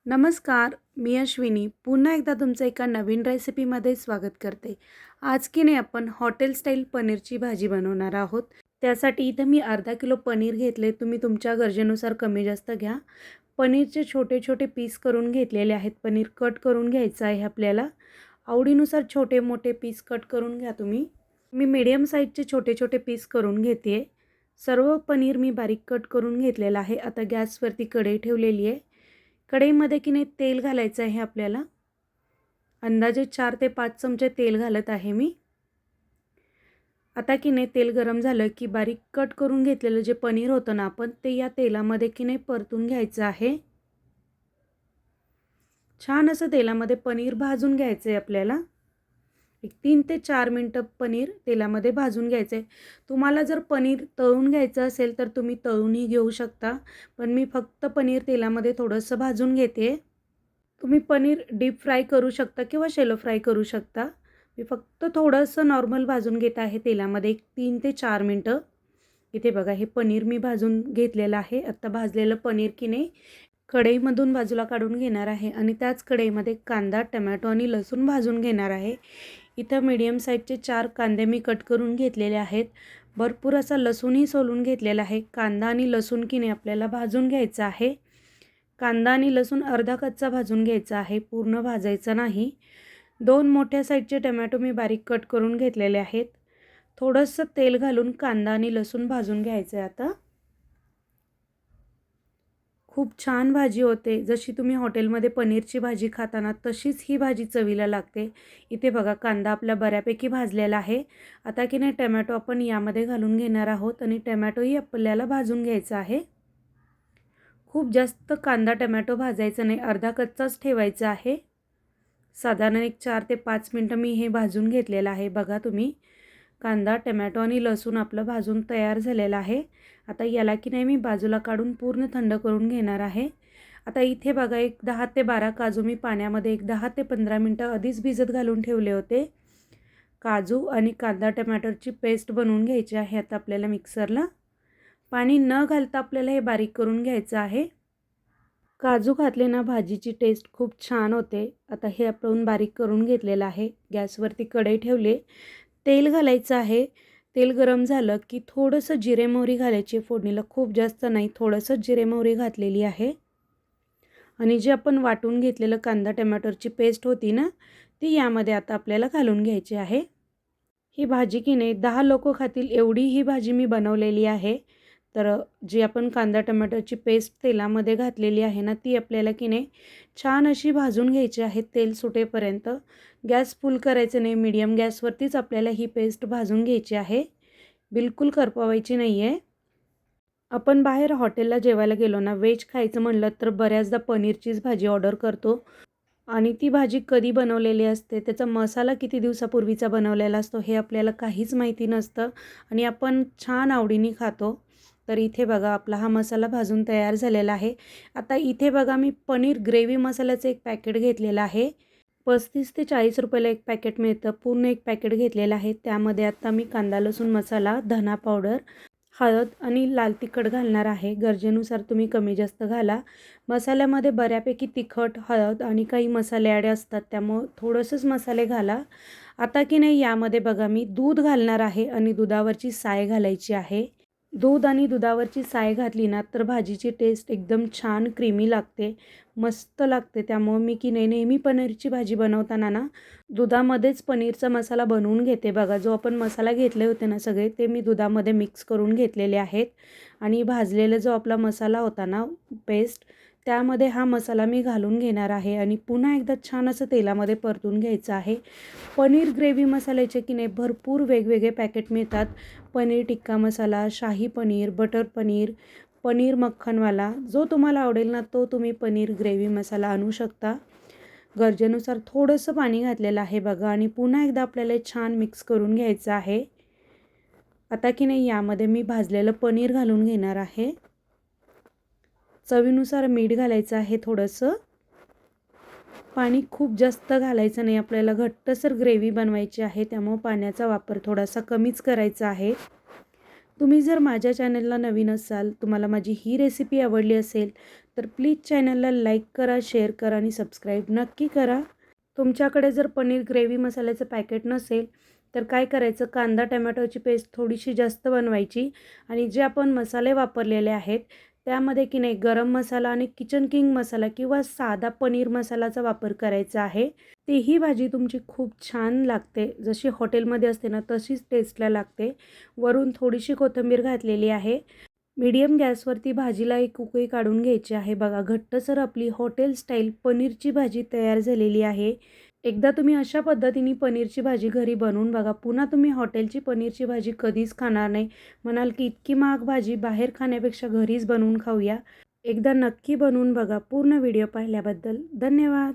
नमस्कार, मी अश्विनी पुन्हा एकदा तुमचं एका नवीन रेसिपीमध्ये स्वागत करते। आज की नाही आपण हॉटेल स्टाईल पनीरची भाजी बनवणार आहोत। त्यासाठी इथं मी अर्धा किलो पनीर घेतले, तुम्ही तुमच्या गरजेनुसार कमी जास्त घ्या। पनीरचे छोटे छोटे पीस करून घेतलेले आहेत। पनीर कट करून घ्यायचं आहे आपल्याला, आवडीनुसार छोटे मोठे पीस कट करून घ्या तुम्ही। मी मीडियम साईजचे छोटे छोटे पीस करून घेते। सर्व पनीर मी बारीक कट करून घेतलेलं आहे। आता गॅसवरती कढई ठेवलेली आहे। कढईमध्ये की नाही तेल घालायचं आहे आपल्याला। अंदाजे 4 ते 5 चमचे तेल घालत आहे मी। आता की नाही तेल गरम झालं की बारीक कट करून घेतलेलं जे पनीर होतं ना आपण ते या तेलामध्ये की नाही परतून घ्यायचं आहे। छान असं तेलामध्ये पनीर भाजून घ्यायचं आहे आपल्याला। एक 3 ते 4 मिनिटं पनीर तेलामध्ये भाजून घ्यायचं आहे। तुम्हाला जर पनीर तळून घ्यायचं असेल तर तुम्ही तळूनही घेऊ शकता, पण मी फक्त पनीर तेलामध्ये थोडंसं भाजून घेते। तुम्ही पनीर डीप फ्राय करू शकता किंवा शॅलो फ्राय करू शकता। मी फक्त थोडंसं नॉर्मल भाजून घेत आहे तेलामध्ये एक 3 ते 4 मिनिटं। इथे बघा हे पनीर मी भाजून घेतलेलं आहे। आता भाजलेलं पनीर की नाही कढईमधून बाजूला काढून घेणार आहे आणि त्याच कढईमध्ये कांदा, टोमॅटो आणि लसूण भाजून घेणार आहे। इथं मीडियम साईजचे 4 कांदे मी कट करून घेतलेले आहेत। भरपूर असा लसूणही सोलून घेतलेला आहे। कांदा आणि लसूण की नाही आपल्याला भाजून घ्यायचं आहे। कांदा आणि लसूण अर्धा कच्चा भाजून घ्यायचा आहे, पूर्ण भाजायचा नाही। 2 मोठ्या साईजचे टोमॅटो मी बारीक कट करून घेतलेले आहेत। थोडंसं तेल घालून कांदा आणि लसूण भाजून घ्यायचं आहे। आता खूप छान भाजी होते। जशी तुम्ही हॉटेलमध्ये पनीरची भाजी खाता ना तशीच ही भाजी चवीला लागते। इथे बघा कांदा आपला बऱ्यापैकी भाजलेला आहे। आता की नाही टोमॅटो आपण यामध्ये घालून घेणार आहोत आणि टोमॅटोही आपल्याला भाजून घ्यायचा आहे। खूप जास्त कांदा टोमॅटो भाजायचा नाही, अर्धा कच्चाच ठेवायचा आहे। साधारण एक 4 ते 5 मिनिटं मी हे भाजून घेतलेलं आहे। बघा तुम्ही कांदा टोमॅटो आणि लसूण आपलं भाजून तयार झालेलं आहे। आता याला की नाही मी बाजूला काढून पूर्ण थंड करून घेणार आहे। आता इथे बघा एक 10 ते 12 काजू मी पाण्यामध्ये एक 10 ते 15 मिनिटं आधीच भिजत घालून ठेवले होते। काजू आणि कांदा टोमॅटोची पेस्ट बनवून घ्यायची आहे। आता आपल्याला मिक्सरला पाणी न घालता आपल्याला हे बारीक करून घ्यायचं आहे। काजू घातले ना भाजीची टेस्ट खूप छान होते। आता हे आपण बारीक करून घेतलेलं आहे। गॅसवरती कढई ठेवले, तेल घालायचं आहे। तेल गरम झालं की थोडंसं जिरे मोहरी घालायची फोडणीला, खूप जास्त नाही, थोडंसं जिरे मोहरी घातलेली आहे। आणि जे आपण वाटून घेतलेलं कांदा टोमॅटोची पेस्ट होती ना ती यामध्ये आता आपल्याला घालून घ्यायची आहे। ही भाजी की नाही 10 लोक खातील एवढी ही भाजी मी बनवलेली आहे। तर जी आपण कांदा टोमॅटोची पेस्ट तेलामध्ये घातलेली आहे ना ती आपल्याला की नाही छान अशी भाजून घ्यायची आहे तेल सुटेपर्यंत। गॅस फुल करायचं नाही, मीडियम गॅसवरतीच आपल्याला ही पेस्ट भाजून घ्यायची आहे, बिलकुल करपवायची नाही आहे। आपण बाहेर हॉटेलला जेवायला गेलो ना, व्हेज खायचं म्हणलं तर बऱ्याचदा पनीरचीच भाजी ऑर्डर करतो आणि ती भाजी कधी बनवलेली असते, त्याचा मसाला किती दिवसापूर्वीचा बनवलेला असतो हे आपल्याला काहीच माहिती नसतं आणि आपण छान आवडीने खातो। तर इथे बघा आपला हा मसाला भाजून तयार झालेला आहे। आता इथे बघा मी पनीर ग्रेव्ही मसाल्याचं एक पॅकेट घेतलेलं आहे। 35 ते 40 रुपयाला एक पॅकेट मिळतं, पूर्ण एक पॅकेट घेतलेलं आहे। त्यामध्ये आता मी कांदा लसूण मसाला, धना पावडर, हळद आणि लाल तिखट घालणार आहे। गरजेनुसार तुम्ही कमी जास्त घाला। मसाल्यामध्ये बऱ्यापैकी तिखट, हळद आणि काही मसाले ॲड असतात, त्यामुळे थोडंसंच मसाले घाला। आता की नाही यामध्ये बघा मी दूध घालणार आहे आणि दुधावरची साय घालायची आहे। दूध आणि दुधावरची साय घातली ना तर भाजीची टेस्ट एकदम छान क्रीमी लागते, मस्त लागते। त्यामुळे मी की नाही नेहमी पनीरची भाजी बनवताना ना दुधामध्येच पनीरचा मसाला बनवून घेते। बघा जो आपण मसाला घेतले होते ना सगळे ते मी दुधामध्ये मिक्स करून घेतलेले आहेत आणि भाजलेला जो आपला मसाला होता ना पेस्ट त्यामध्ये हा मसाला मी घालून घेणार आहे आणि पुन्हा एकदा छान असं तेलामध्ये परतून घ्यायचं आहे। पनीर ग्रेव्ही मसाल्याचे की नाही भरपूर वेगवेगळे पॅकेट मिळतात। पनीर टिक्का मसाला, शाही पनीर, बटर पनीर, पनीर मक्खनवाला, जो तुम्हाला आवडेल ना तो तुम्ही पनीर ग्रेव्ही मसाला आणू शकता। गरजेनुसार थोडंसं पाणी घातलेलं आहे बघा आणि पुन्हा एकदा आपल्याला छान मिक्स करून घ्यायचं आहे। आता की नाही यामध्ये मी भाजलेलं पनीर घालून घेणार आहे। चवीनुसार मीठ घालायचं आहे थोडंसं। पाणी खूप जास्त घालायचं नाही, आपल्याला घट्टसर ग्रेव्ही बनवायची आहे, त्यामुळे पाण्याचा वापर थोडासा कमीच करायचा आहे। तुम्ही जर माझ्या चॅनलला नवीन असाल, तुम्हाला माझी ही रेसिपी आवडली असेल, तर प्लीज चॅनलला लाईक करा, शेअर करा आणि सबस्क्राईब नक्की करा. तुमच्याकडे जर पनीर ग्रेव्ही मसाल्याचं पॅकेट नसेल, तर काय करायचं, कांदा टोमॅटोची पेस्ट थोडीशी जास्त बनवायची आणि जे आपण मसाले वापरलेले आहेत, त्यामध्ये की नाही गरम मसाला आणि किचन किंग मसाला किंवा साधा पनीर मसालाचा वापर करायचा आहे. तेही भाजी तुमची खूप छान लागते. जशी हॉटेलमध्ये असते ना, तशीच टेस्टला लागते. वरून थोडीशी कोथिंबीर घातलेली आहे. मीडियम गॅसवरती भाजीला एक उकळी काढून घ्यायची आहे. बघा घट्टसर आपली हॉटेल स्टाईल पनीरची भाजी तयार झालेली आहे. एकदा तुम्ही अशा पद्धतीने पनीरची भाजी घरी बनवून बघा. पुन्हा तुम्ही हॉटेलची पनीरची भाजी कधीच खाणार नाही. म्हणाल की इतकी महाग भाजी बाहेर खाण्यापेक्षा घरीच बनवून खाऊया. एकदा नक्की बनवून बघा. पूर्ण व्हिडिओ पाहिल्याबद्दल धन्यवाद.